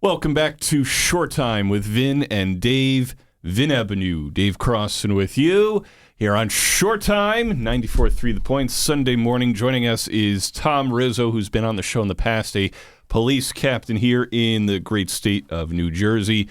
Welcome back to Short Time with Vin and Dave. Vin Ebenau, Dave Crossan with you here on Short Time, 94.3 The Point, Sunday morning. Joining us is Tom Rizzo, who's been on the show in the past, a police captain here in the great state of New Jersey,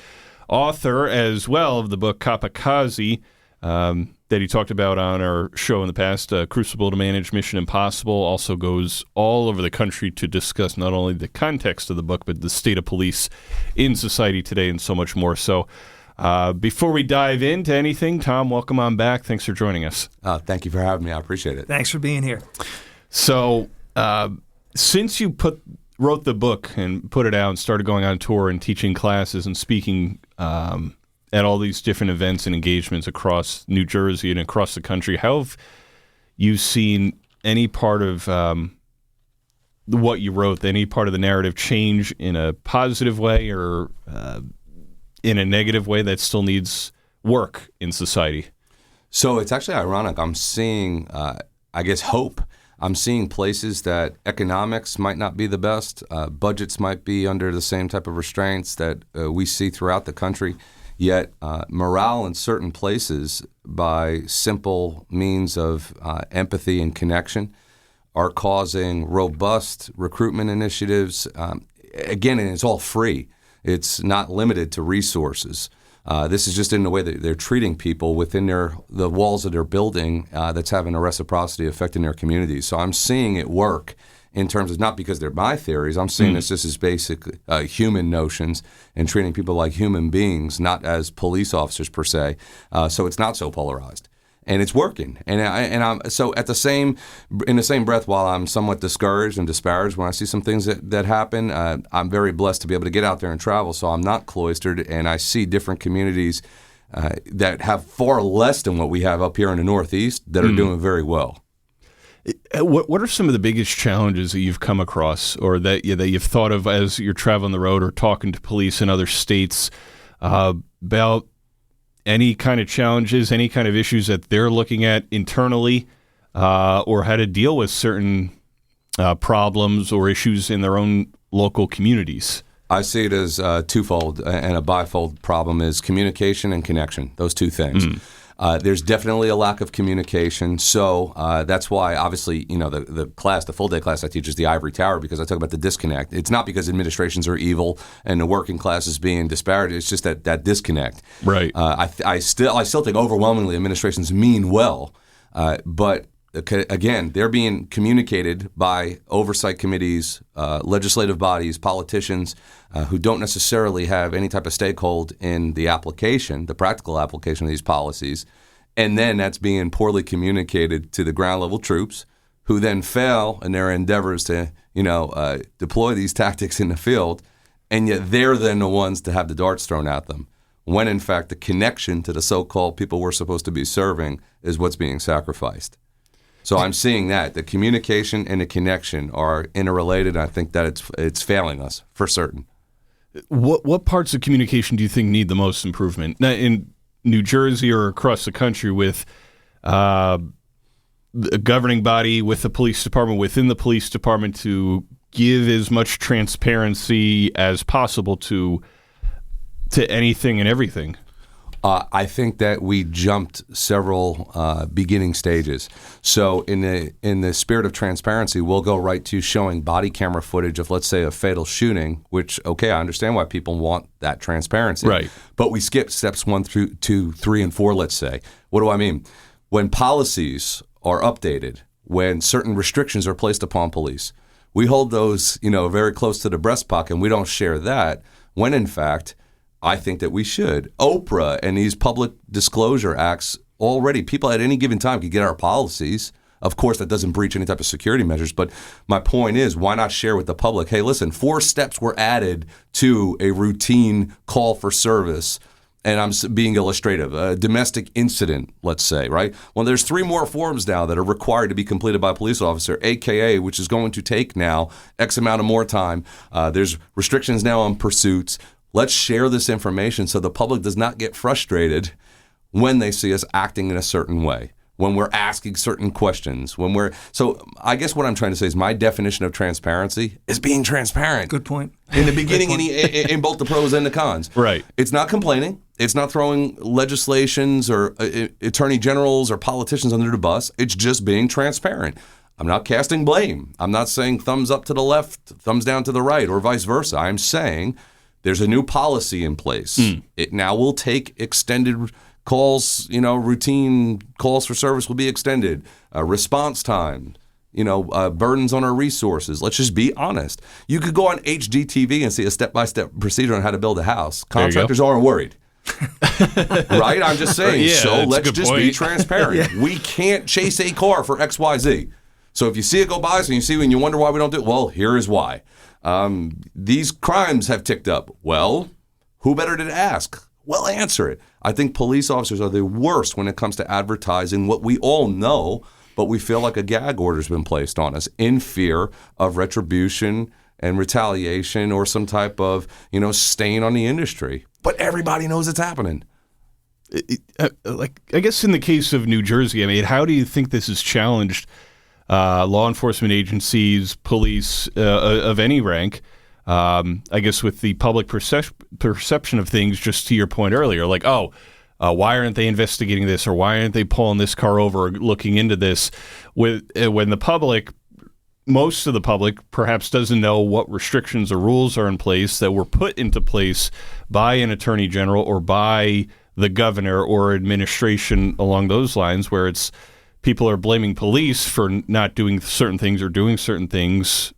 author as well of the book Kamikaze, that he talked about on our show in the past, Crucible to Manage, Mission Impossible. Also goes all over the country to discuss not only the context of the book, but the state of police in society today and so much more. So before we dive into anything, Tom, welcome on back. Thanks for joining us. Thank you for having me. I appreciate it. Thanks for being here. So since you wrote the book and put it out and started going on tour and teaching classes and speaking at all these different events and engagements across New Jersey and across the country, how have you seen any part of what you wrote, any part of the narrative change in a positive way or in a negative way that still needs work in society? So it's actually ironic. I'm seeing, hope. I'm seeing places that economics might not be the best, budgets might be under the same type of restraints that we see throughout the country. Yet morale in certain places, by simple means of empathy and connection, are causing robust recruitment initiatives. Again, and it's all free. It's not limited to resources. This is just in the way that they're treating people within the walls of their building that's having a reciprocity effect in their communities. So I'm seeing it work in terms of, not because they're my theories, I'm seeing this as basic human notions and treating people like human beings, not as police officers per se. So it's not so polarized. And it's working. And I'm so in the same breath, while I'm somewhat discouraged and disparaged when I see some things that happen, I'm very blessed to be able to get out there and travel. So I'm not cloistered, and I see different communities that have far less than what we have up here in the Northeast that are doing very well. What are some of the biggest challenges that you've come across, or that you've thought of as you're traveling the road or talking to police in other states about any kind of challenges, any kind of issues that they're looking at internally, or how to deal with certain problems or issues in their own local communities? I see it as twofold, and a bifold problem is communication and connection, those two things. There's definitely a lack of communication, so that's why, obviously, the full-day class I teach is the ivory tower, because I talk about the disconnect. It's not because administrations are evil and the working class is being disparate. It's just that disconnect. Right. I still think overwhelmingly administrations mean well, but again, they're being communicated by oversight committees, legislative bodies, politicians who don't necessarily have any type of stakehold in the application, the practical application of these policies. And then that's being poorly communicated to the ground level troops, who then fail in their endeavors to, deploy these tactics in the field. And yet they're then the ones to have the darts thrown at them, when in fact the connection to the so-called people we're supposed to be serving is what's being sacrificed. So I'm seeing that the communication and the connection are interrelated. I think that it's failing us for certain. What parts of communication do you think need the most improvement in New Jersey or across the country, with the governing body, with the police department, within the police department, to give as much transparency as possible to anything and everything? I think that we jumped several beginning stages. So in the spirit of transparency, we'll go right to showing body camera footage of, let's say, a fatal shooting, which, okay, I understand why people want that transparency. Right. But we skip steps 1 through 2, 3, and 4, let's say. What do I mean? When policies are updated, when certain restrictions are placed upon police, we hold those, very close to the breast pocket, and we don't share that, when in fact, I think that we should. Oprah and these public disclosure acts, already people at any given time could get our policies. Of course, that doesn't breach any type of security measures, but my point is, why not share with the public, hey, listen, 4 steps were added to a routine call for service, and I'm being illustrative, a domestic incident, let's say, right? Well, there's 3 more forms now that are required to be completed by a police officer, AKA, which is going to take now X amount of more time. There's restrictions now on pursuits. Let's share this information so the public does not get frustrated when they see us acting in a certain way. when we're asking certain questions, so I guess what I'm trying to say is my definition of transparency is being transparent. Good point. In the beginning, in both the pros and the cons. Right. It's not complaining. It's not throwing legislations or attorney generals or politicians under the bus. It's just being transparent. I'm not casting blame. I'm not saying thumbs up to the left, thumbs down to the right, or vice versa. I'm saying there's a new policy in place. It now will take extended calls, routine calls for service will be extended. Response time, burdens on our resources. Let's just be honest. You could go on HGTV and see a step-by-step procedure on how to build a house. Contractors aren't worried. Right? I'm just saying. Yeah, so let's just be transparent. Yeah. We can't chase a car for XYZ. So if you see it go by, and you wonder why we don't do it, well, here is why. These crimes have ticked up. Well, who better to ask? Well, answer it. I think police officers are the worst when it comes to advertising what we all know, but we feel like a gag order's been placed on us in fear of retribution and retaliation or some type of, stain on the industry. But everybody knows it's happening. I guess in the case of New Jersey, how do you think this has challenged law enforcement agencies, police of any rank? I guess with the public perception of things, just to your point earlier, like, why aren't they investigating this, or why aren't they pulling this car over or looking into this? When most of the public perhaps doesn't know what restrictions or rules are in place that were put into place by an attorney general or by the governor or administration along those lines, where it's people are blaming police for not doing certain things or doing certain things,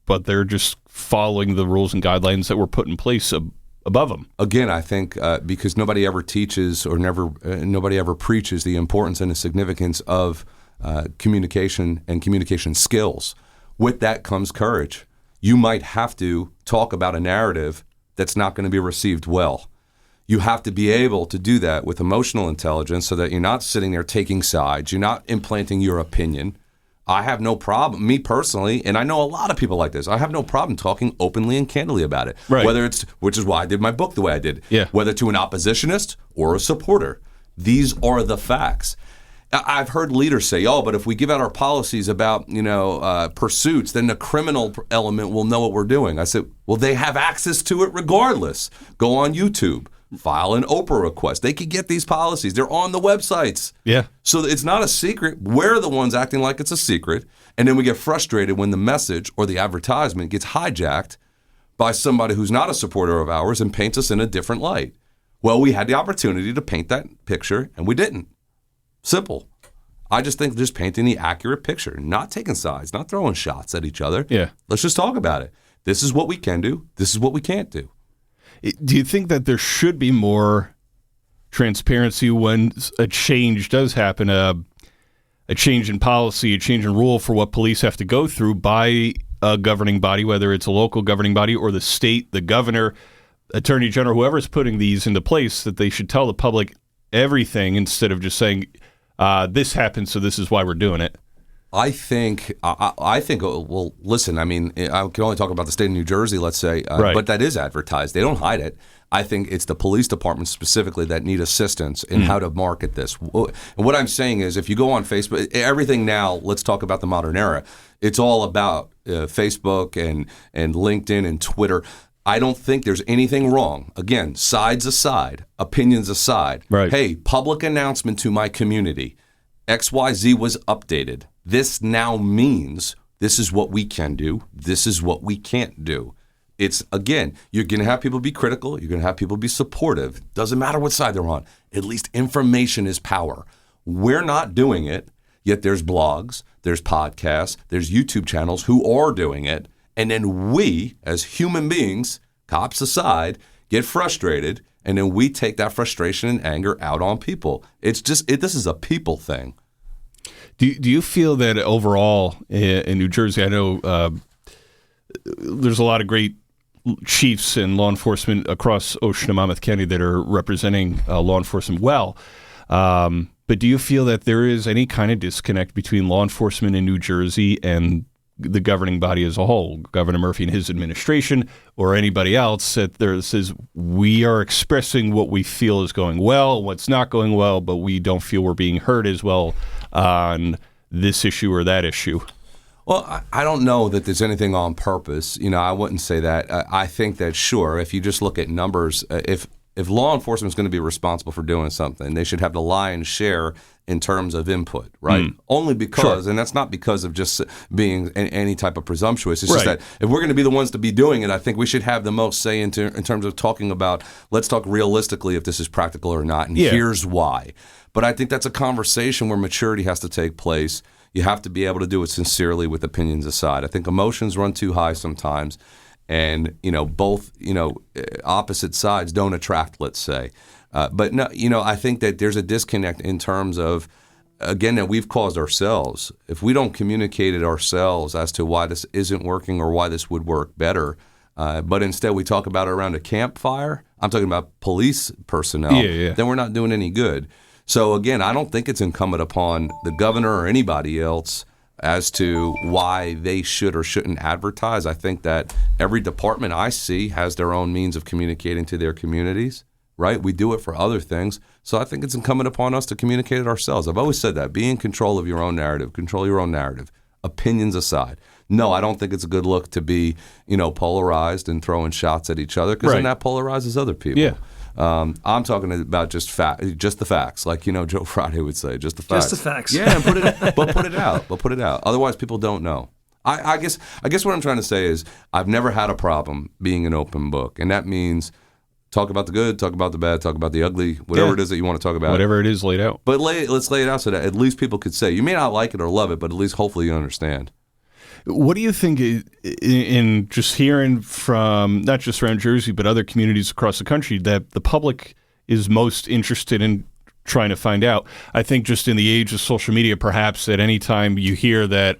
but they're just following the rules and guidelines that were put in place above them. Again, I think because nobody ever teaches or nobody ever preaches the importance and the significance of communication and communication skills. With that comes courage. You might have to talk about a narrative that's not going to be received well. You have to be able to do that with emotional intelligence so that you're not sitting there taking sides. You're not implanting your opinion. I have no problem, me personally, and I know a lot of people like this, I have no problem talking openly and candidly about it. Right. Which is why I did my book the way I did. Yeah. Whether to an oppositionist or a supporter. These are the facts. I've heard leaders say, but if we give out our policies about, pursuits, then the criminal element will know what we're doing. I said, well, they have access to it regardless. Go on YouTube. File an Oprah request. They could get these policies. They're on the websites. Yeah. So it's not a secret. We're the ones acting like it's a secret. And then we get frustrated when the message or the advertisement gets hijacked by somebody who's not a supporter of ours and paints us in a different light. Well, we had the opportunity to paint that picture, and we didn't. Simple. I just think just painting the accurate picture, not taking sides, not throwing shots at each other. Yeah. Let's just talk about it. This is what we can do. This is what we can't do. Do you think that there should be more transparency when a change does happen, a change in policy, a change in rule for what police have to go through by a governing body, whether it's a local governing body or the state, the governor, attorney general, whoever's putting these into place, that they should tell the public everything instead of just saying, this happened, so this is why we're doing it? I think, well, listen, I can only talk about the state of New Jersey, let's say, right. But that is advertised. They don't hide it. I think it's the police department specifically that need assistance in how to market this. And what I'm saying is, if you go on Facebook, everything now, let's talk about the modern era. It's all about Facebook and LinkedIn and Twitter. I don't think there's anything wrong. Again, sides aside, opinions aside. Right. Hey, public announcement to my community. XYZ was updated. This now means this is what we can do. This is what we can't do. It's, again, you're going to have people be critical. You're going to have people be supportive. Doesn't matter what side they're on. At least information is power. We're not doing it, yet there's blogs, there's podcasts, there's YouTube channels who are doing it. And then we, as human beings, cops aside, get frustrated, and then we take that frustration and anger out on people. It's just, this is a people thing. Do you feel that overall in New Jersey, I know there's a lot of great chiefs and law enforcement across Ocean and Monmouth County that are representing law enforcement well, but do you feel that there is any kind of disconnect between law enforcement in New Jersey and the governing body as a whole, Governor Murphy and his administration, or anybody else that there says we are expressing what we feel is going well, what's not going well, but we don't feel we're being heard as well on this issue or that issue? Well, I don't know that there's anything on purpose. I wouldn't say that. I think that, sure, if you just look at numbers, if law enforcement is going to be responsible for doing something, they should have the lion's share in terms of input, right? Only because, and that's not because of just being any type of presumptuous. It's just that if we're going to be the ones to be doing it, I think we should have the most say in terms of talking about, let's talk realistically if this is practical or not, and here's why. But I think that's a conversation where maturity has to take place. You have to be able to do it sincerely with opinions aside. I think emotions run too high sometimes, and both opposite sides don't attract, let's say. But no, I think that there's a disconnect in terms of, again, that we've caused ourselves. If we don't communicate it ourselves as to why this isn't working or why this would work better, but instead we talk about it around a campfire, I'm talking about police personnel, then we're not doing any good. So again, I don't think it's incumbent upon the governor or anybody else as to why they should or shouldn't advertise. I think that every department I see has their own means of communicating to their communities, right? We do it for other things. So I think it's incumbent upon us to communicate it ourselves. I've always said that. Be in control of your own narrative. Control your own narrative. Opinions aside. No, I don't think it's a good look to be, polarized and throwing shots at each other, because then that polarizes other people. Yeah. I'm talking about just the facts, like Joe Friday would say, just the facts. Just the facts. Yeah, and put it out. Otherwise, people don't know. I guess what I'm trying to say is I've never had a problem being an open book, and that means talk about the good, talk about the bad, talk about the ugly, whatever it is that you want to talk about. Whatever it is laid out. But let's lay it out so that at least people could say, you may not like it or love it, but at least hopefully you understand. What do you think, in just hearing from not just around Jersey, but other communities across the country, that the public is most interested in trying to find out? I think just in the age of social media, perhaps at any time you hear that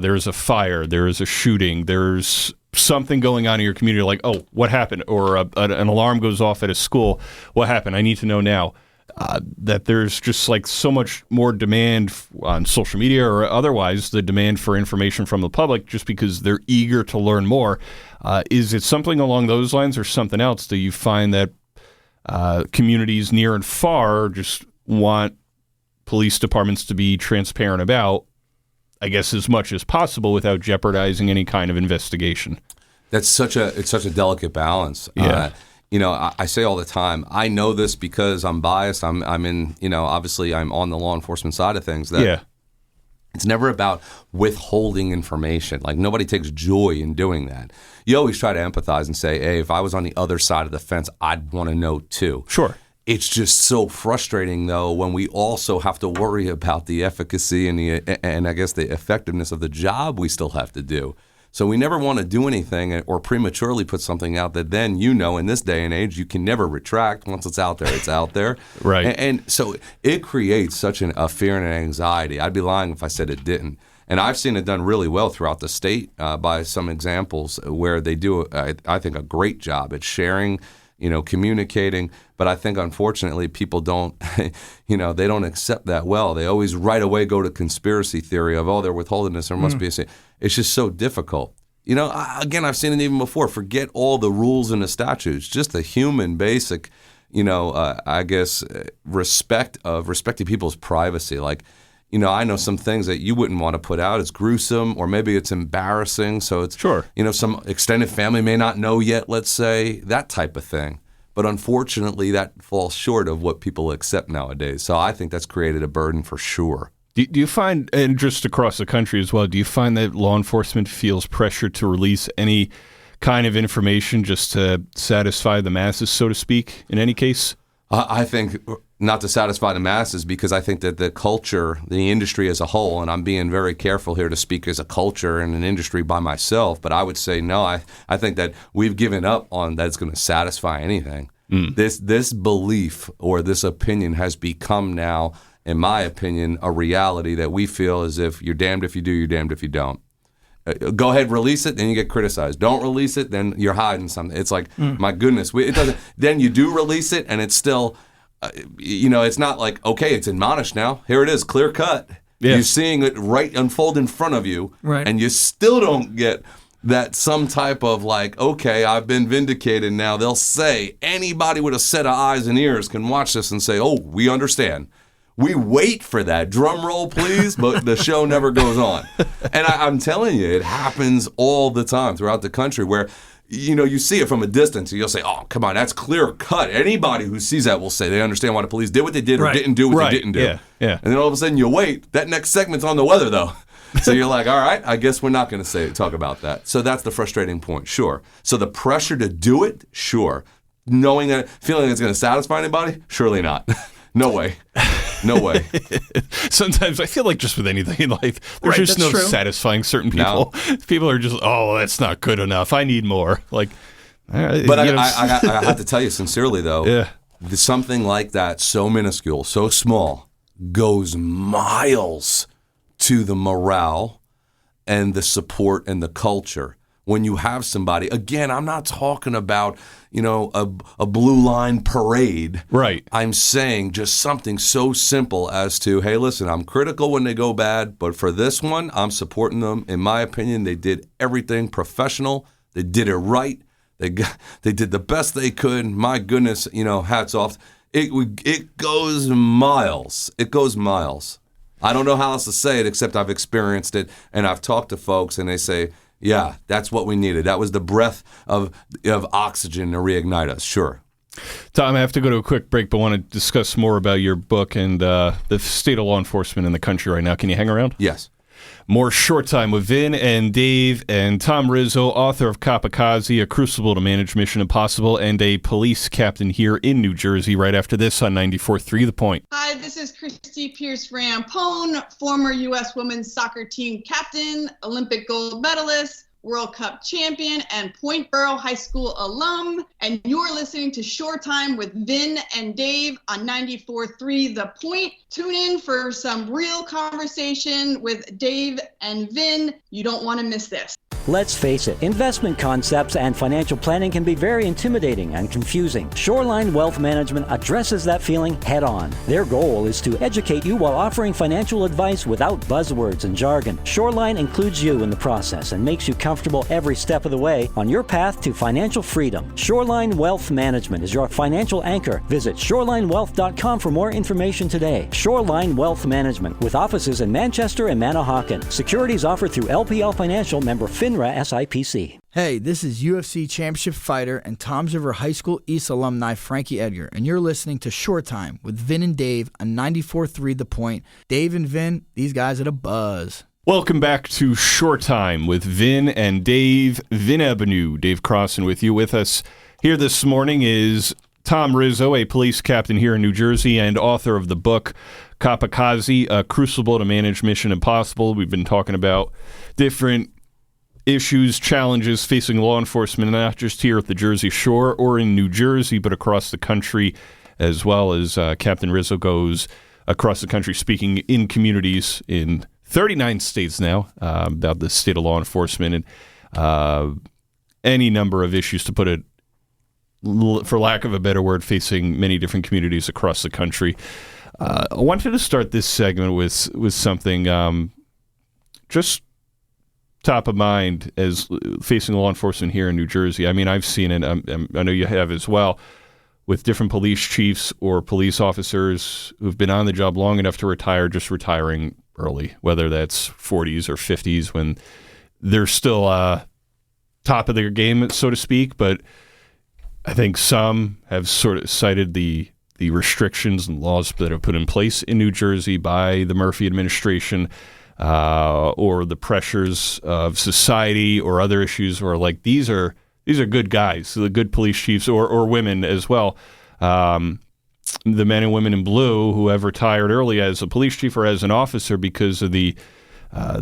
there's a fire, there is a shooting, there's something going on in your community, like, oh, what happened? Or an alarm goes off at a school. What happened? I need to know now. That there's just like so much more demand on social media or otherwise, the demand for information from the public, just because they're eager to learn more. Is it something along those lines or something else that you find that communities near and far just want police departments to be transparent about, I guess, as much as possible without jeopardizing any kind of investigation? It's such a delicate balance. Yeah. I say all the time, I know this because I'm biased. I'm in, obviously I'm on the law enforcement side of things. That it's never about withholding information. Like, nobody takes joy in doing that. You always try to empathize and say, hey, if I was on the other side of the fence, I'd want to know too. Sure. It's just so frustrating, though, when we also have to worry about the efficacy and I guess the effectiveness of the job we still have to do. So we never want to do anything or prematurely put something out that then, in this day and age, you can never retract. Once it's out there, it's out there. Right. And so it creates such a fear and an anxiety. I'd be lying if I said it didn't. And I've seen it done really well throughout the state by some examples where they do, I think, a great job at sharing, communicating. But I think, unfortunately, people don't, they don't accept that well. They always right away go to conspiracy theory of, they're withholding this. There must be a... It's just so difficult. Again, I've seen it even before. Forget all the rules and the statutes. Just the human basic, respecting people's privacy. Like, I know some things that you wouldn't want to put out. It's gruesome, or maybe it's embarrassing. So it's, some extended family may not know yet, let's say, that type of thing. But unfortunately, that falls short of what people accept nowadays. So I think that's created a burden for sure. Do you find, and just across the country as well, do you find that law enforcement feels pressure to release any kind of information just to satisfy the masses, so to speak, in any case? I think not to satisfy the masses, because I think that the culture, the industry as a whole, and I'm being very careful here to speak as a culture and an industry by myself, but I would say no. I think that we've given up on that it's going to satisfy anything. This belief or this opinion has become now, in my opinion, a reality that we feel as if you're damned if you do, you're damned if you don't. Go ahead, release it, then you get criticized. Don't release it, then you're hiding something. It's like, my goodness, it doesn't. Then you do release it, and it's still, it's not like, okay, it's admonished now. Here it is, clear cut. Yeah. You're seeing it right unfold in front of you, Right. and you still don't get that some type of like, okay, I've been vindicated now. They'll say, anybody with a set of eyes and ears can watch this and say, oh, we understand. We wait for that. Drum roll, please, but the show never goes on. And I'm telling you, it happens all the time throughout the country where, you see it from a distance and you'll say, oh, come on, that's clear cut. Anybody who sees that will say they understand why the police did what they did or didn't do what they didn't do. Yeah. And then all of a sudden you wait. That next segment's on the weather, though. So you're like, all right, I guess we're not going to talk about that. So that's the frustrating point, sure. So the pressure to do it, sure. Knowing that, feeling it's going to satisfy anybody, surely not. No way. No way. Sometimes I feel like just with anything in life, there's just no satisfying certain people. No. People are just, oh, that's not good enough. I need more. Like, but I have to tell you sincerely, though, something like that, so minuscule, so small, goes miles to the morale and the support and the culture. When you have somebody, again, I'm not talking about, a blue line parade. Right. I'm saying just something so simple as to, hey, listen, I'm critical when they go bad, but for this one, I'm supporting them. In my opinion, they did everything professional. They did it right. They did the best they could. My goodness, hats off. It goes miles. It goes miles. I don't know how else to say it except I've experienced it, and I've talked to folks, and they say, yeah, that's what we needed. That was the breath of oxygen to reignite us, sure. Tom, I have to go to a quick break, but want to discuss more about your book and the state of law enforcement in the country right now. Can you hang around? Yes. More Short Time with Vin and Dave and Tom Rizzo, author of Kamikaze, A Crucible to Manage Mission Impossible, and a police captain here in New Jersey right after this on 94.3 The Point. Hi, this is Christy Pierce-Rampone, former U.S. women's soccer team captain, Olympic gold medalist, World Cup champion, and Point Borough High School alum. And you're listening to Short Time with Vin and Dave on 94.3 The Point. Tune in for some real conversation with Dave and Vin. You don't want to miss this. Let's face it, investment concepts and financial planning can be very intimidating and confusing. Shoreline Wealth Management addresses that feeling head on. Their goal is to educate you while offering financial advice without buzzwords and jargon. Shoreline includes you in the process and makes you comfortable every step of the way on your path to financial freedom. Shoreline Wealth Management is your financial anchor. Visit shorelinewealth.com for more information today. Shoreline Wealth Management, with offices in Manchester and Manahawkin. Securities offered through LPL Financial, member FINRA SIPC. Hey, this is UFC Championship fighter and Toms River High School East alumni Frankie Edgar, and you're listening to Short Time with Vin and Dave on 94.3 The Point. Dave and Vin, these guys are the buzz. Welcome back to Short Time with Vin and Dave. Vin Ebenau, Dave Crossan with you. With us here this morning is Tom Rizzo, a police captain here in New Jersey and author of the book Kamikaze, A Crucible to Manage Mission Impossible. We've been talking about different issues, challenges facing law enforcement, not just here at the Jersey Shore or in New Jersey, but across the country, as well as Captain Rizzo goes across the country speaking in communities in 39 states now about the state of law enforcement and any number of issues, to put it, for lack of a better word, facing many different communities across the country. I wanted to start this segment with something just top of mind as facing law enforcement here in New Jersey. I mean, I've seen it. I know you have as well, with different police chiefs or police officers who've been on the job long enough to retire, just retiring early, whether that's 40s or 50s, when they're still top of their game, so to speak. But I think some have sort of cited the restrictions and laws that are put in place in New Jersey by the Murphy administration, or the pressures of society or other issues, or like these are good guys, the good police chiefs or women as well. The men and women in blue who have retired early as a police chief or as an officer because of the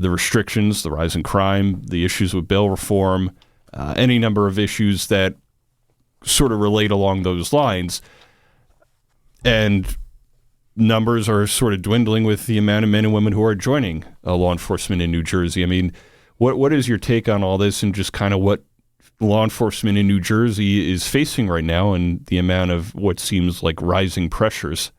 restrictions, the rise in crime, the issues with bail reform, any number of issues that sort of relate along those lines. And numbers are sort of dwindling with the amount of men and women who are joining law enforcement in New Jersey. I mean, what is your take on all this and just kind of what law enforcement in New Jersey is facing right now and the amount of what seems like rising pressures?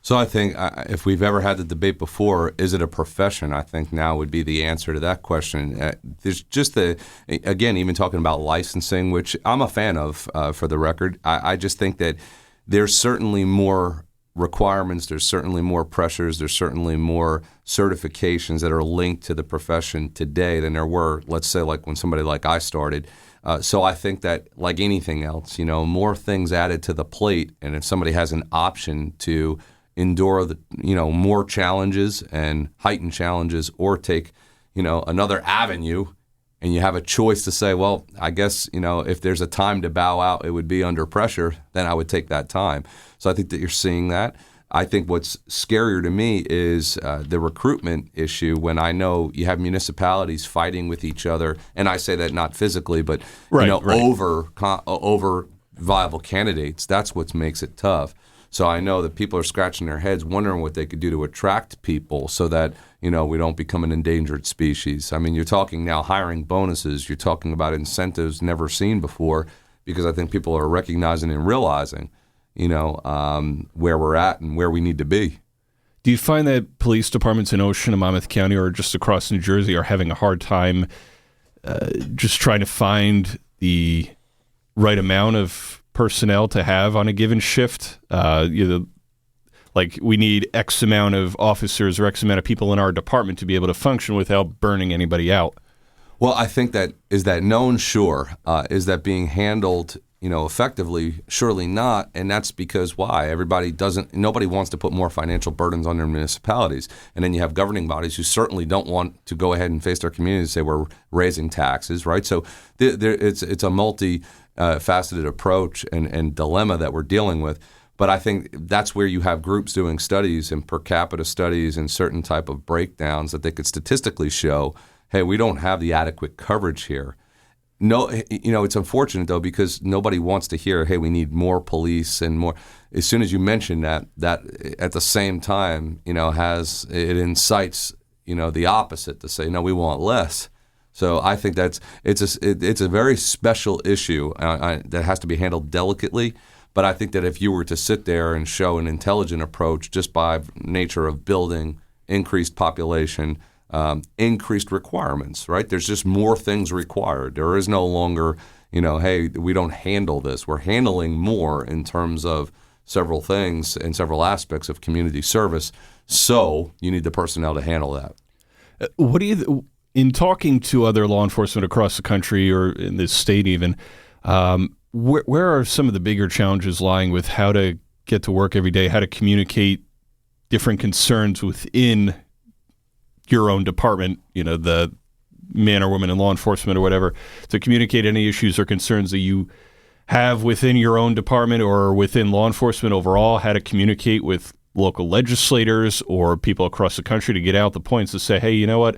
So I think if we've ever had the debate before, is it a profession? I think now would be the answer to that question. There's just again, even talking about licensing, which I'm a fan of, for the record. I just think that there's certainly more requirements, there's certainly more pressures, there's certainly more certifications that are linked to the profession today than there were, let's say, like when somebody like I started. So I think that, like anything else, more things added to the plate, and if somebody has an option to endure more challenges and heightened challenges, or take another avenue, and you have a choice to say, well, I guess if there's a time to bow out, it would be under pressure, then I would take that time. So I think that you're seeing that. I think what's scarier to me is the recruitment issue, when I know you have municipalities fighting with each other, and I say that not physically, but over viable candidates. That's what makes it tough. So I know that people are scratching their heads wondering what they could do to attract people so that, we don't become an endangered species. I mean, you're talking now hiring bonuses. You're talking about incentives never seen before, because I think people are recognizing and realizing, where we're at and where we need to be. Do you find that police departments in Ocean and Monmouth County or just across New Jersey are having a hard time just trying to find the right amount of personnel to have on a given shift? Like we need X amount of officers or X amount of people in our department to be able to function without burning anybody out. Well, I think is that known? Sure. Is that being handled, effectively? Surely not. And that's because why? Nobody wants to put more financial burdens on their municipalities. And then you have governing bodies who certainly don't want to go ahead and face their community and say we're raising taxes, right? So it's a multi-faceted approach and dilemma that we're dealing with. But I think that's where you have groups doing studies and per capita studies and certain type of breakdowns that they could statistically show, hey, we don't have the adequate coverage here. No, it's unfortunate, though, because nobody wants to hear, hey, we need more police and more. As soon as you mention that at the same time, it incites, the opposite to say, no, we want less. So I think it's a very special issue that has to be handled delicately. But I think that if you were to sit there and show an intelligent approach just by nature of building, increased population, increased requirements, right? There's just more things required. There is no longer, hey, we don't handle this. We're handling more in terms of several things and several aspects of community service. So you need the personnel to handle that. What do you, in talking to other law enforcement across the country or in this state even, where are some of the bigger challenges lying with how to get to work every day, how to communicate different concerns within your own department, the man or woman in law enforcement or whatever, to communicate any issues or concerns that you have within your own department or within law enforcement overall, how to communicate with local legislators or people across the country to get out the points to say, hey, you know what,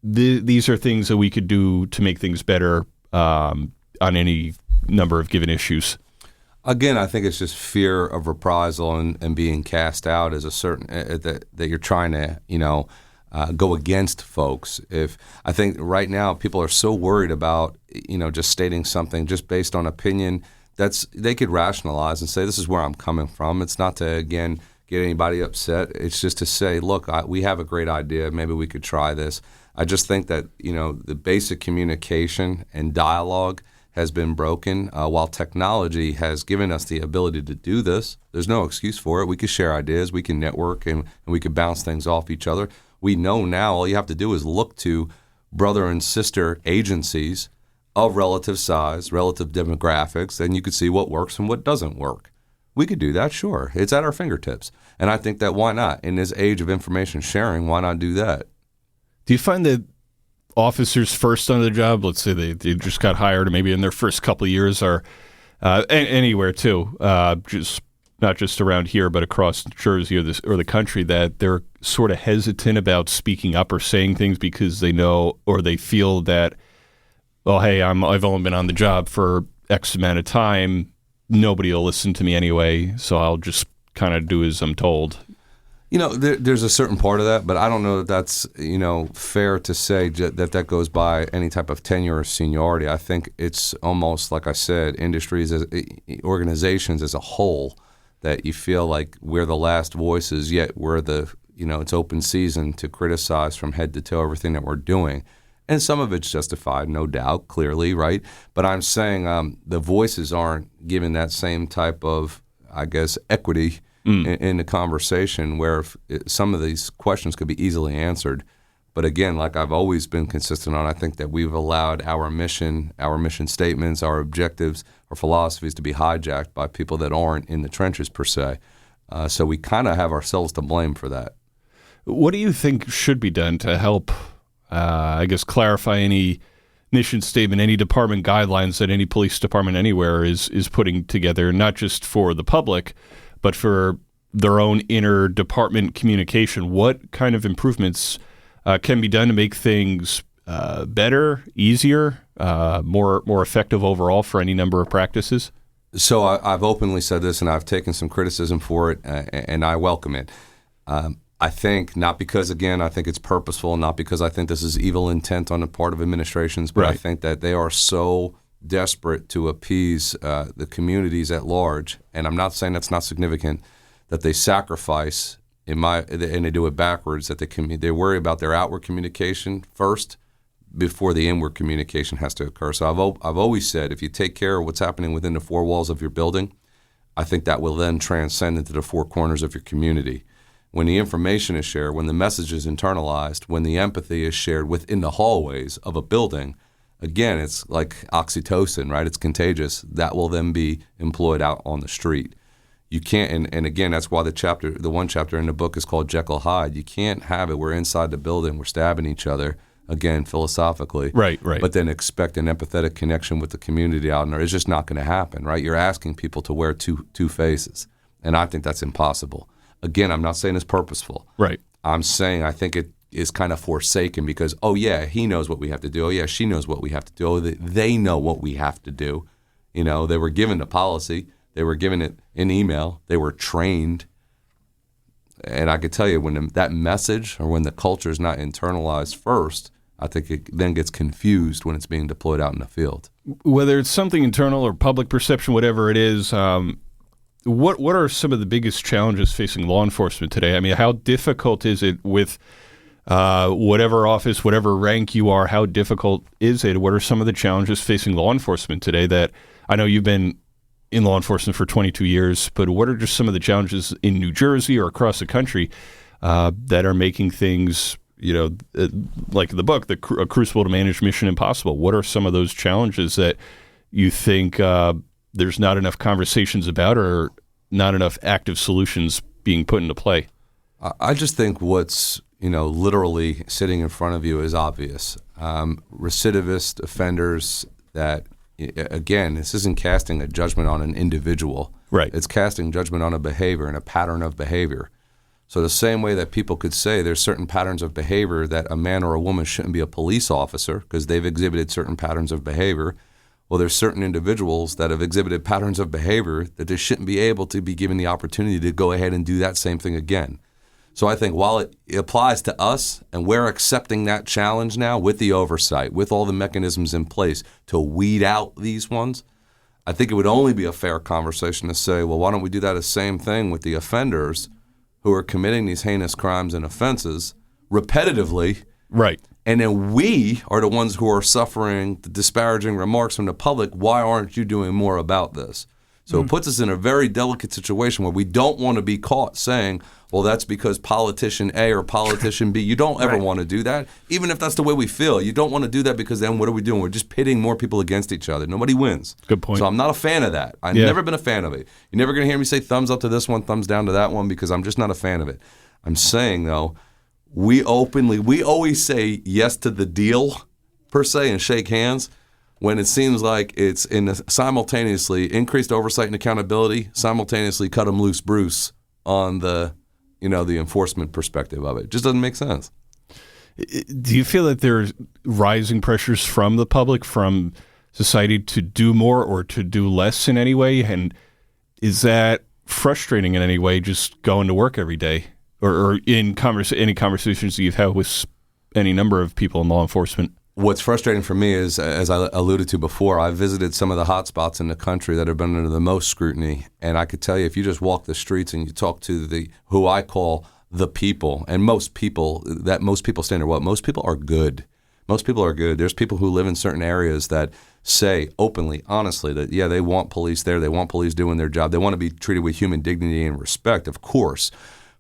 these are things that we could do to make things better on any number of given issues. Again, I think it's just fear of reprisal and being cast out as a certain that you're trying to go against folks. If I think right now people are so worried about just stating something just based on opinion, they could rationalize and say this is where I'm coming from. It's not to again get anybody upset. It's just to say, look, we have a great idea. Maybe we could try this. I just think that the basic communication and dialogue has been broken. While technology has given us the ability to do this, there's no excuse for it. We can share ideas, we can network, and we can bounce things off each other. We know now all you have to do is look to brother and sister agencies of relative size, relative demographics, and you could see what works and what doesn't work. We could do that, sure. It's at our fingertips. And I think that why not? In this age of information sharing, why not do that? Do you find that officers first on the job, let's say they just got hired or maybe in their first couple of years are anywhere too, just not just around here but across Jersey or the country, that they're sort of hesitant about speaking up or saying things because they know or they feel that, well, hey, I've only been on the job for X amount of time, nobody will listen to me anyway, so I'll just kind of do as I'm told. There's a certain part of that, but I don't know that that's, fair to say that goes by any type of tenure or seniority. I think it's almost, like I said, industries, organizations as a whole that you feel like we're the last voices, yet we're it's open season to criticize from head to toe everything that we're doing. And some of it's justified, no doubt, clearly, right? But I'm saying the voices aren't given that same type of, I guess, equity in the conversation, where some of these questions could be easily answered. But again, like I've always been consistent on, I think that we've allowed our mission statements, our objectives, our philosophies to be hijacked by people that aren't in the trenches per se. So we kind of have ourselves to blame for that. What do you think should be done to help, clarify any mission statement, any department guidelines that any police department anywhere is putting together, not just for the public, but for their own inter-department communication? What kind of improvements can be done to make things better, easier, more effective overall for any number of practices? So I've openly said this, and I've taken some criticism for it, and I welcome it. I think not because, again, I think it's purposeful, not because I think this is evil intent on the part of administrations, but right. I think that they are so desperate to appease the communities at large, and I'm not saying that's not significant, that they sacrifice, and they do it backwards, that they worry about their outward communication first before the inward communication has to occur. So I've always said, if you take care of what's happening within the four walls of your building, I think that will then transcend into the four corners of your community. When the information is shared, when the message is internalized, when the empathy is shared within the hallways of a building, again, it's like oxytocin, right? It's contagious. That will then be employed out on the street. You can't, and again, that's why the one chapter in the book is called Jekyll Hyde. You can't have it. We're inside the building, we're stabbing each other, again, philosophically. Right. But then expect an empathetic connection with the community out there. It's just not going to happen, right? You're asking people to wear two faces, and I think that's impossible. Again, I'm not saying it's purposeful. Right. I'm saying I think it is kind of forsaken because, oh, yeah, he knows what we have to do. Oh, yeah, she knows what we have to do. Oh, they know what we have to do. They were given the policy. They were given it in email. They were trained. And I could tell you, when that message or when the culture is not internalized first, I think it then gets confused when it's being deployed out in the field. Whether it's something internal or public perception, whatever it is, what are some of the biggest challenges facing law enforcement today? I mean, how difficult is it with whatever office, whatever rank you are, how difficult is it? What are some of the challenges facing law enforcement today that I know you've been in law enforcement for 22 years, but what are just some of the challenges in New Jersey or across the country that are making things, like the book, A Crucible to Manage Mission Impossible? What are some of those challenges that you think there's not enough conversations about or not enough active solutions being put into play? I just think what's, literally sitting in front of you is obvious. Recidivist offenders that, again, this isn't casting a judgment on an individual. Right. It's casting judgment on a behavior and a pattern of behavior. So the same way that people could say there's certain patterns of behavior that a man or a woman shouldn't be a police officer because they've exhibited certain patterns of behavior, well, there's certain individuals that have exhibited patterns of behavior that they shouldn't be able to be given the opportunity to go ahead and do that same thing again. So I think while it applies to us and we're accepting that challenge now with the oversight, with all the mechanisms in place to weed out these ones, I think it would only be a fair conversation to say, well, why don't we do that same thing with the offenders who are committing these heinous crimes and offenses repetitively? Right. And then we are the ones who are suffering the disparaging remarks from the public. Why aren't you doing more about this? So it puts us in a very delicate situation where we don't want to be caught saying, well, that's because politician A or politician B. You don't ever want to do that, even if that's the way we feel. You don't want to do that because then what are we doing? We're just pitting more people against each other. Nobody wins. Good point. So I'm not a fan of that. I've never been a fan of it. You're never going to hear me say thumbs up to this one, thumbs down to that one, because I'm just not a fan of it. I'm saying, though, we always say yes to the deal, per se, and shake hands when it seems like it's simultaneously increased oversight and accountability, simultaneously cut them loose Bruce on the enforcement perspective of it. It just doesn't make sense. Do you feel that there's rising pressures from the public, from society to do more or to do less in any way? And is that frustrating in any way, just going to work every day? Or in any conversations that you've had with any number of people in law enforcement? What's frustrating for me is, as I alluded to before, I visited some of the hot spots in the country that have been under the most scrutiny. And I could tell you, if you just walk the streets and you talk to who I call the people, and most people standard, what? Most people are good. Most people are good. There's people who live in certain areas that say openly, honestly, that, yeah, they want police there. They want police doing their job. They want to be treated with human dignity and respect, of course.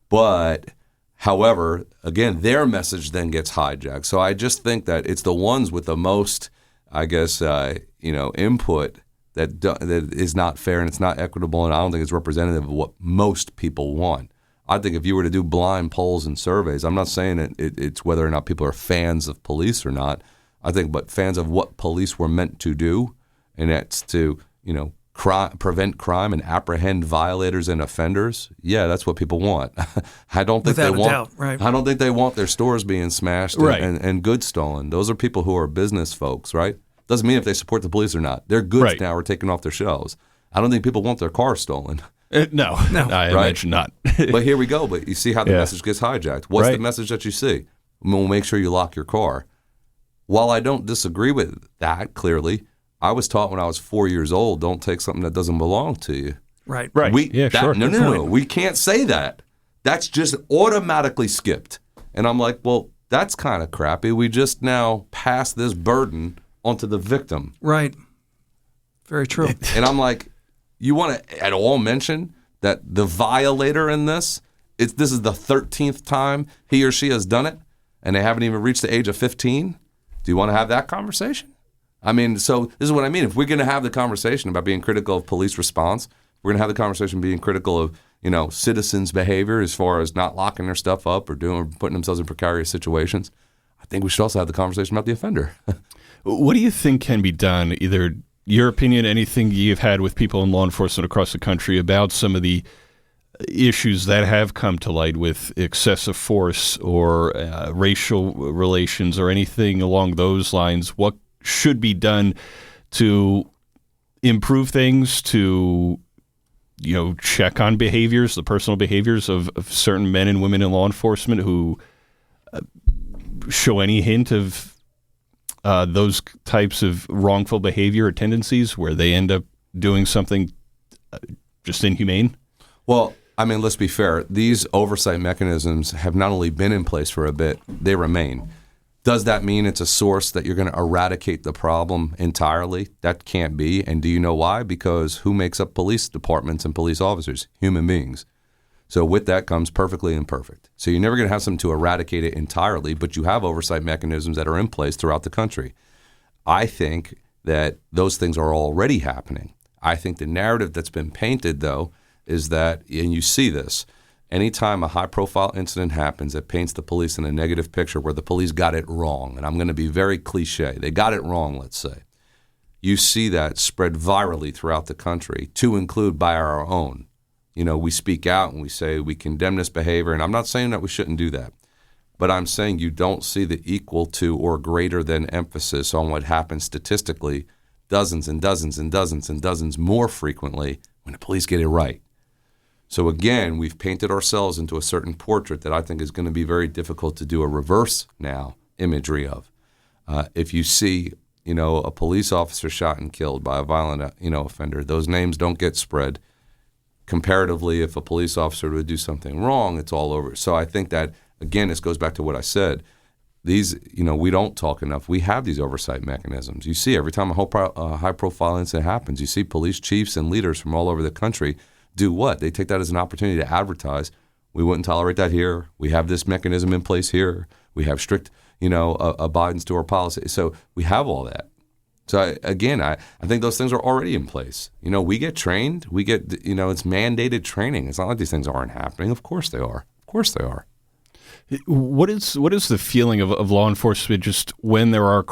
But however, again, their message then gets hijacked. So I just think that it's the ones with the most, I guess, input that is not fair and it's not equitable, and I don't think it's representative of what most people want. I think if you were to do blind polls and surveys, I'm not saying it's whether or not people are fans of police or not. I think, but fans of what police were meant to do, and that's to, prevent crime and apprehend violators and offenders. Yeah, that's what people want. I don't think Without a doubt, right. I don't think they want their stores being smashed Right. and goods stolen. Those are people who are business folks, right? Doesn't mean if they support the police or not. Their goods Right. now are taken off their shelves. I don't think people want their cars stolen. No, I imagine not. But here we go. But you see how the Yeah. message gets hijacked. What's the Right. message that you see? We'll make sure you lock your car. While I don't disagree with that, clearly, I was taught when I was 4 years old, don't take something that doesn't belong to you. Right. Right. Sure. No. We can't say that. That's just automatically skipped. And I'm like, well, that's kind of crappy. We just now pass this burden onto the victim. Right. Very true. And I'm like, you want to at all mention that the violator in this, this is the 13th time he or she has done it, and they haven't even reached the age of 15? Do you want to have that conversation? I mean, so this is what I mean. If we're going to have the conversation about being critical of police response, we're going to have the conversation being critical of, citizens' behavior as far as not locking their stuff up or putting themselves in precarious situations, I think we should also have the conversation about the offender. What do you think can be done, either your opinion, anything you've had with people in law enforcement across the country about some of the issues that have come to light with excessive force or racial relations or anything along those lines? What should be done to improve things, to check on behaviors, the personal behaviors of certain men and women in law enforcement who show any hint of those types of wrongful behavior or tendencies where they end up doing something just inhumane? Well, I mean, let's be fair. These oversight mechanisms have not only been in place for a bit, they remain. Does that mean it's a source that you're going to eradicate the problem entirely? That can't be. And do you know why? Because who makes up police departments and police officers? Human beings. So with that comes perfectly imperfect. So you're never going to have something to eradicate it entirely, but you have oversight mechanisms that are in place throughout the country. I think that those things are already happening. I think the narrative that's been painted, though, is that, and you see this, anytime a high-profile incident happens, it paints the police in a negative picture where the police got it wrong. And I'm going to be very cliche. They got it wrong, let's say. You see that spread virally throughout the country, to include by our own. We speak out and we say we condemn this behavior, and I'm not saying that we shouldn't do that. But I'm saying you don't see the equal to or greater than emphasis on what happens statistically dozens and dozens and dozens and dozens more frequently when the police get it right. So again, we've painted ourselves into a certain portrait that I think is going to be very difficult to do a reverse now imagery of. If you see, a police officer shot and killed by a violent, offender, those names don't get spread. Comparatively, if a police officer would do something wrong, it's all over. So I think that, again, this goes back to what I said. These, we don't talk enough. We have these oversight mechanisms. You see, every time a high-profile incident happens, you see police chiefs and leaders from all over the country do what? They take that as an opportunity to advertise. We wouldn't tolerate that here. We have this mechanism in place here. We have strict, abidance to our policy. So we have all that. So I think those things are already in place. We get trained. We get, it's mandated training. It's not like these things aren't happening. Of course they are. Of course they are. What is the feeling of law enforcement just when there are,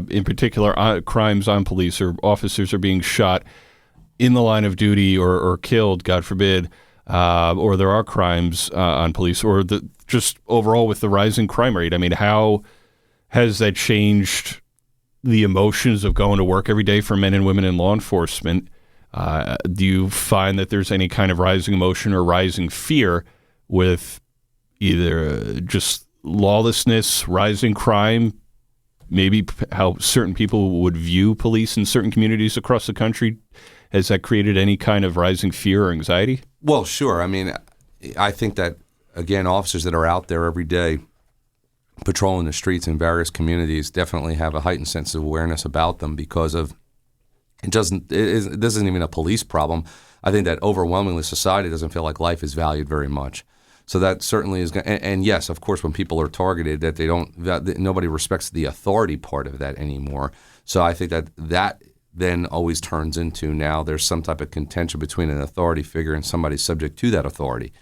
in particular, crimes on police or officers are being shot in the line of duty or killed, God forbid, or there are crimes on police, or just overall with the rising crime rate? I mean, how has that changed the emotions of going to work every day for men and women in law enforcement? Do you find that there's any kind of rising emotion or rising fear with either just lawlessness, rising crime, maybe how certain people would view police in certain communities across the country? Has that created any kind of rising fear or anxiety? Well, sure. I mean, I think that, again, officers that are out there every day patrolling the streets in various communities definitely have a heightened sense of awareness about them because of this isn't even a police problem. I think that overwhelmingly society doesn't feel like life is valued very much. So that certainly is, and yes, of course, when people are targeted, that nobody respects the authority part of that anymore. So I think that then always turns into now there's some type of contention between an authority figure and somebody subject to that authority.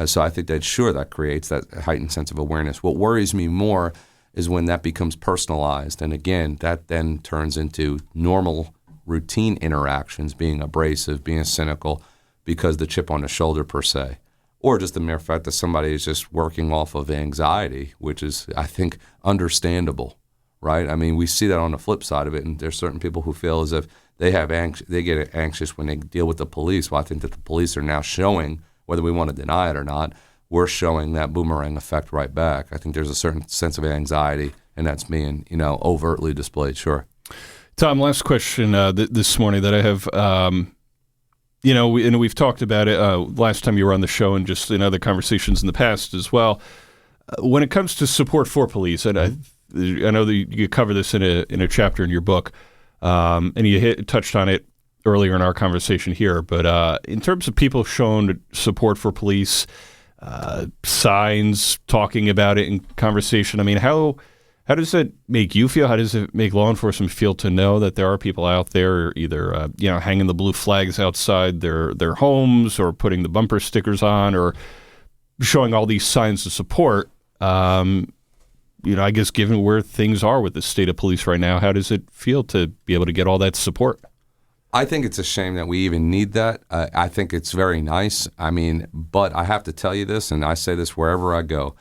So I think that, sure, that creates that heightened sense of awareness. What worries me more is when that becomes personalized. And again, that then turns into normal routine interactions, being abrasive, being cynical, because the chip on the shoulder per se. Or just the mere fact that somebody is just working off of anxiety, which is, I think, understandable. Right? I mean, we see that on the flip side of it, and there's certain people who feel as if they get anxious when they deal with the police. Well, I think that the police are now showing, whether we want to deny it or not, we're showing that boomerang effect right back. I think there's a certain sense of anxiety, and that's being, overtly displayed. Sure. Tom, last question this morning that I have. We've talked about it last time you were on the show, and just in other conversations in the past as well. When it comes to support for police, and I know that you cover this in a chapter in your book, and you touched on it earlier in our conversation here. But in terms of people showing support for police, signs, talking about it in conversation, I mean, how does it make you feel? How does it make law enforcement feel to know that there are people out there either hanging the blue flags outside their homes, or putting the bumper stickers on, or showing all these signs of support? I guess given where things are with the state of police right now, how does it feel to be able to get all that support? I think it's a shame that we even need that. I think it's very nice. I mean, but I have to tell you this, and I say this wherever I go,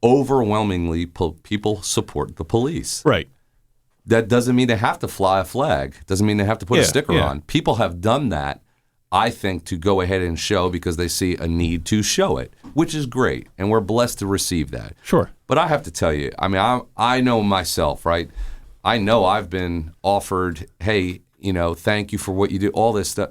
overwhelmingly people support the police. Right. That doesn't mean they have to fly a flag. Doesn't mean they have to put a sticker on. People have done that, I think, to go ahead and show because they see a need to show it, which is great, and we're blessed to receive that. Sure. But I have to tell you, I mean, I know myself, right? I know I've been offered, hey, thank you for what you do, all this stuff.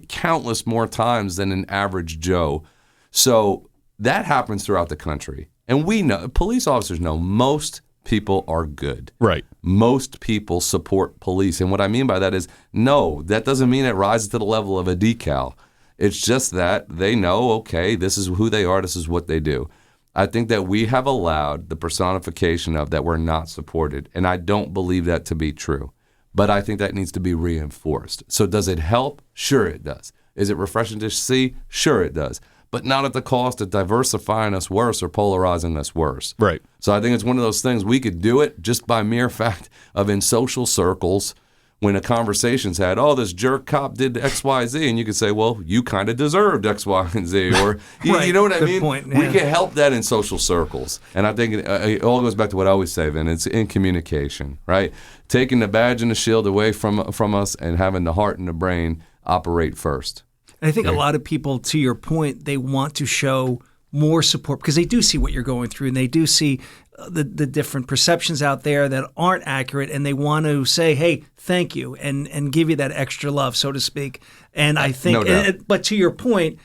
Countless more times than an average Joe. So that happens throughout the country. And we know, police officers know most people are good. Right. Most people support police. And what I mean by that is, no, that doesn't mean it rises to the level of a decal. It's just that they know, okay, this is who they are, this is what they do. I think that we have allowed the personification of that we're not supported, and I don't believe that to be true. But I think that needs to be reinforced. So does it help? Sure it does. Is it refreshing to see? Sure it does. But not at the cost of diversifying us worse or polarizing us worse. Right. So I think it's one of those things, we could do it just by mere fact of in social circles, when a conversation's had, this jerk cop did X, Y, Z, and you could say, well, you kind of deserved X, Y, and Z, or you know what I mean? Point, yeah. We can help that in social circles, and I think it all goes back to what I always say, Vin. It's in communication, right? Taking the badge and the shield away from us, and having the heart and the brain operate first. And I think a lot of people, to your point, they want to show more support because they do see what you're going through, and they do see the different perceptions out there that aren't accurate, and they want to say, hey, thank you, and give you that extra love, so to speak. And I think, but to your point,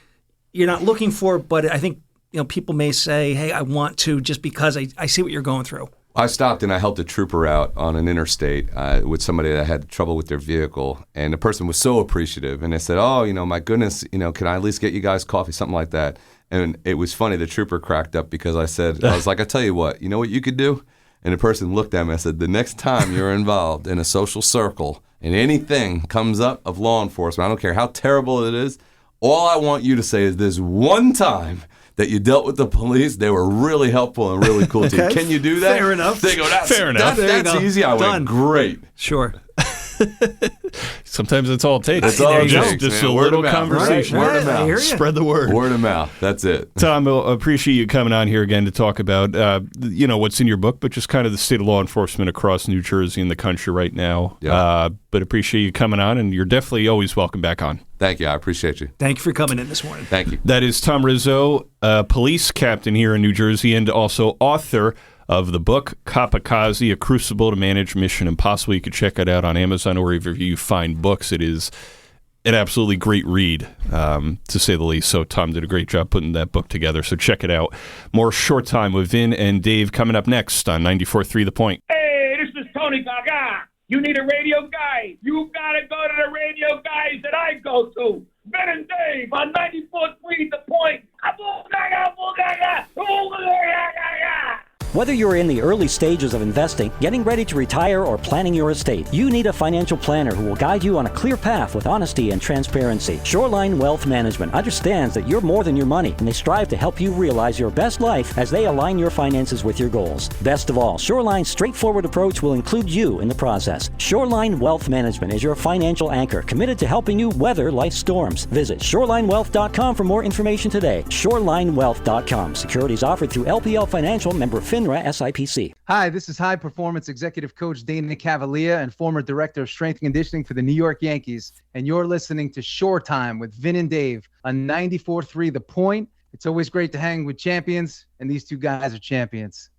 you're not looking for it, but I think people may say, hey, I want to just because I see what you're going through. I stopped and I helped a trooper out on an interstate with somebody that had trouble with their vehicle, and the person was so appreciative, and they said, my goodness, can I at least get you guys coffee, something like that. And it was funny, the trooper cracked up because I was like, I tell you what you could do? And the person looked at me and I said, the next time you're involved in a social circle and anything comes up of law enforcement, I don't care how terrible it is, all I want you to say is this one time that you dealt with the police, they were really helpful and really cool to you. Can you do that? Fair enough. They go, fair enough. That's easy. I went, great. Sure. Sometimes it's all it takes. It's all it takes, just man. a Word little of mouth, conversation. right? Word of mouth. Spread the word. Word of mouth. That's it. Tom, I appreciate you coming on here again to talk about what's in your book, but just kind of the state of law enforcement across New Jersey and the country right now. Yeah. But appreciate you coming on, and you're definitely always welcome back on. Thank you. I appreciate you. Thank you for coming in this morning. Thank you. That is Tom Rizzo, police captain here in New Jersey and also author of the book, Kapakazi, A Crucible to Manage Mission Impossible. You can check it out on Amazon or wherever you find books. It is an absolutely great read, to say the least. So Tom did a great job putting that book together. So check it out. More Short Time with Vin and Dave coming up next on 94.3 The Point. Hey, this is Tony Gaga. You need a radio guy. You got to go to the radio guys that I go to. Vin and Dave on 94.3 The Point. Whether you're in the early stages of investing, getting ready to retire, or planning your estate, you need a financial planner who will guide you on a clear path with honesty and transparency. Shoreline Wealth Management understands that you're more than your money, and they strive to help you realize your best life as they align your finances with your goals. Best of all, Shoreline's straightforward approach will include you in the process. Shoreline Wealth Management is your financial anchor, committed to helping you weather life's storms. Visit ShorelineWealth.com for more information today. ShorelineWealth.com. Securities offered through LPL Financial, member FINRA SIPC. Hi, this is high performance executive coach Dana Cavalier and former director of strength and conditioning for the New York Yankees. And you're listening to Short Time with Vin and Dave on 94.3 The Point. It's always great to hang with champions, and these two guys are champions.